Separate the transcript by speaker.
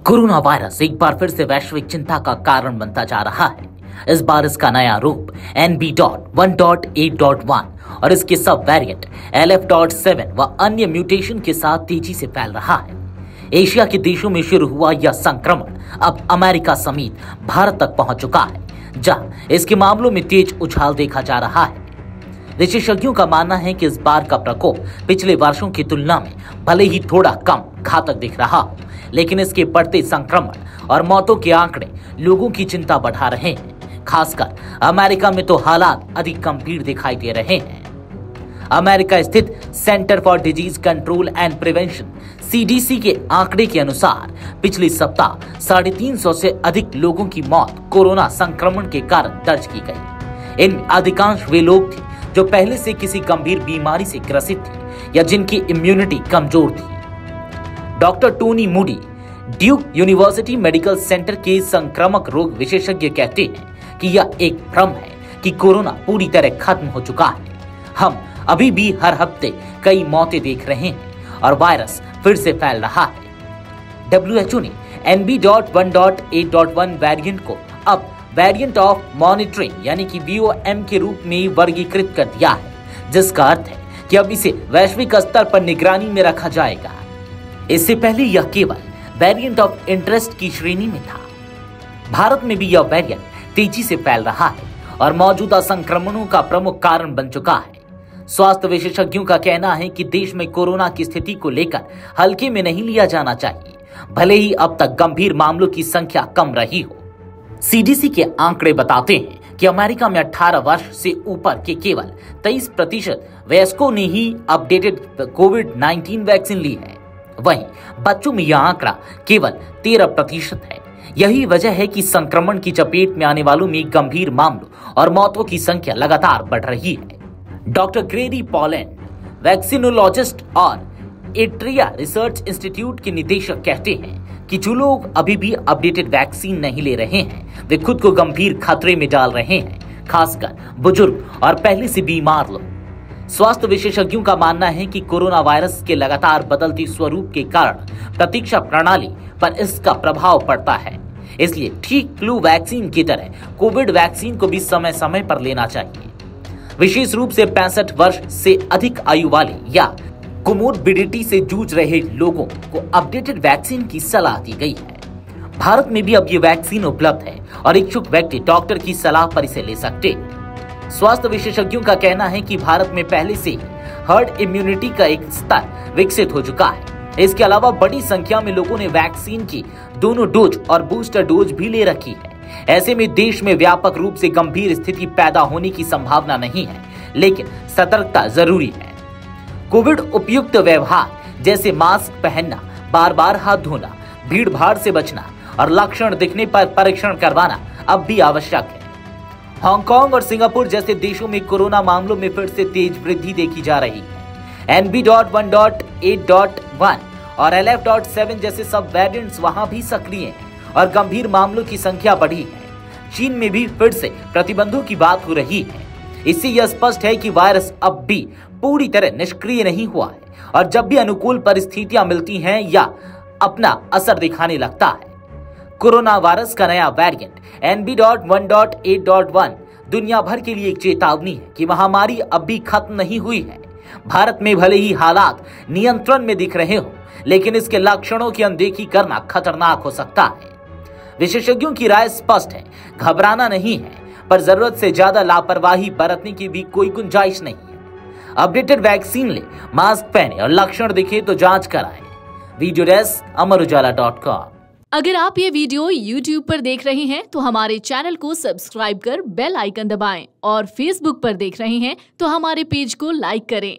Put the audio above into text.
Speaker 1: Corona virus एक बार फिर से वैश्विक चिंता का कारण बनता जा रहा है। इस बार इसका नया रूप NB.1.8.1 और इसके सब वेरिएंट LF.7 व अन्य म्यूटेशन के साथ तेजी से फैल रहा है। एशिया के देशों में शुरू हुआ यह संक्रमण अब अमेरिका समेत भारत तक पहुंच चुका है, जहां इसके मामलों में तेज उछाल देखा जा रहा है। विशेषज्ञों का मानना है कि इस बार का प्रकोप पिछले वर्षों की तुलना में भले ही थोड़ा कम घातक दिख रहा हो, लेकिन इसके बढ़ते संक्रमण और मौतों के आंकड़े लोगों की चिंता बढ़ा रहे हैं। खासकर अमेरिका में तो हालात अधिक गंभीर दिखाई दे रहे हैं। अमेरिका स्थित centre for disease control and prevention CDC के आंकड़े के अनुसार पिछले सप्ताह 350 से अधिक लोगों की मौत कोरोना संक्रमण के कारण दर्ज की गई। इन अधिकांश वे लोग थे जो पहले से किसी गंभीर बीमारी से ग्रसित थे या जिनकी इम्यूनिटी कमजोर थी। Doctor Tony Moody Duke university medical centre के संक्रामक रोग विशेषज्ञ कहते हैं कि यह एक भ्रम है कि कोरोना पूरी तरह खत्म हो चुका है। हम अभी भी हर हफ्ते कई मौतें देख रहे हैं और वायरस फिर से फैल रहा है। WHO ने NB.1.8.1 वेरिएंट को अब वेरिएंट ऑफ मॉनिटरिंग यानी कि VOM के रूप में वर्गीकृत कर दिया है, जिसका अर्थ है कि अब इसे वैश्विक स्तर पर निगरानी में रखा जाएगा। इससे पहले यह केवल वेरिएंट ऑफ इंटरेस्ट की श्रेणी में था। भारत में भी यह वेरिएंट तेजी से फैल रहा है और मौजूदा संक्रमणों का प्रमुख कारण बन चुका है। स्वास्थ्य विशेषज्ञों का कहना है कि देश में कोरोना की स्थिति को लेकर हल्के में नहीं लिया जाना चाहिए, भले ही अब तक गंभीर मामलों की संख्या कम रही हो। CDC के आंकड़े बताते हैं कि अमेरिका में 18 वर्ष से ऊपर के केवल 23% वयस्कों ने ही अपडेटेड कोविड-19 वैक्सीन ली है। वहीं बच्चों में यह आंकड़ा केवल 13% है। यही वजह है कि संक्रमण की चपेट में आने वालों में गंभीर मामलों और मौतों की संख्या लगातार बढ़ रही है। डॉक्टर ग्रेरी पॉलैंड, वैक्सीनोलॉजिस्ट और एट्रिया रिसर्च इंस्टीट्यूट के निदेशक कहते हैं कि जो लोग अभी भी अपडेटेड वैक्सीन नहीं ले रहे हैं, वे खुद को गंभीर खतरे में डाल रहे हैं, खासकर बुजुर्ग और पहले से बीमार लोग। स्वास्थ्य विशेषज्ञों का मानना है कि कोरोना वायरस के लगातार बदलते स्वरूप के कारण प्रतीक्षा प्रणाली पर इसका प्रभाव पड़ता है। इसलिए ठीक फ्लू वैक्सीन की तरह कोविड वैक्सीन को भी समय समय पर लेना चाहिए। विशेष रूप से 65 वर्ष से अधिक आयु वाले या कोमोर्बिडिटी से जूझ रहे लोगों को अपडेटेड वैक्सीन की सलाह दी गई है। भारत में भी अब ये वैक्सीन उपलब्ध है और इच्छुक व्यक्ति डॉक्टर की सलाह पर इसे ले सकते हैं। स्वास्थ्य विशेषज्ञों का कहना है कि भारत में पहले से ही हर्ड इम्यूनिटी का एक स्तर विकसित हो चुका है। इसके अलावा बड़ी संख्या में लोगों ने वैक्सीन की दोनों डोज और बूस्टर डोज भी ले रखी है। ऐसे में देश में व्यापक रूप से गंभीर स्थिति पैदा होने की संभावना नहीं है, लेकिन सतर्कता जरूरी है। कोविड उपयुक्त व्यवहार जैसे मास्क पहनना, बार बार हाथ धोना, भीड़ भाड़ से बचना और लक्षण दिखने पर परीक्षण करवाना अब भी आवश्यक है। हांगकांग और सिंगापुर जैसे देशों में कोरोना मामलों में फिर से तेज वृद्धि देखी जा रही है। NB.1.8.1 और LF.7 जैसे सब वेरिएंट्स वहां भी सक्रिय हैं और गंभीर मामलों की संख्या बढ़ी है। चीन में भी फिर से प्रतिबंधों की बात हो रही है। इससे यह स्पष्ट है कि वायरस अब भी पूरी तरह निष्क्रिय नहीं हुआ है और जब भी अनुकूल परिस्थितियां मिलती हैं या अपना असर दिखाने लगता है। कोरोना वायरस का नया वेरिएंट NB.1.8.1 दुनिया भर के लिए एक चेतावनी है कि महामारी अब भी खत्म नहीं हुई है। भारत में भले ही हालात नियंत्रण में दिख रहे हो, लेकिन इसके लक्षणों की अनदेखी करना खतरनाक हो सकता है। विशेषज्ञों की राय स्पष्ट है, घबराना नहीं है, पर जरूरत से ज्यादा लापरवाही बरतने की भी कोई गुंजाइश नहीं है। अपडेटेड वैक्सीन ले, मास्क पहने और लक्षण दिखे तो जांच कराएं। वीडियो डेस्क अमरउजाला.com।
Speaker 2: अगर आप ये वीडियो YouTube पर देख रहे हैं तो हमारे चैनल को सब्सक्राइब कर बेल आइकन दबाएं और Facebook पर देख रहे हैं तो हमारे पेज को लाइक करें।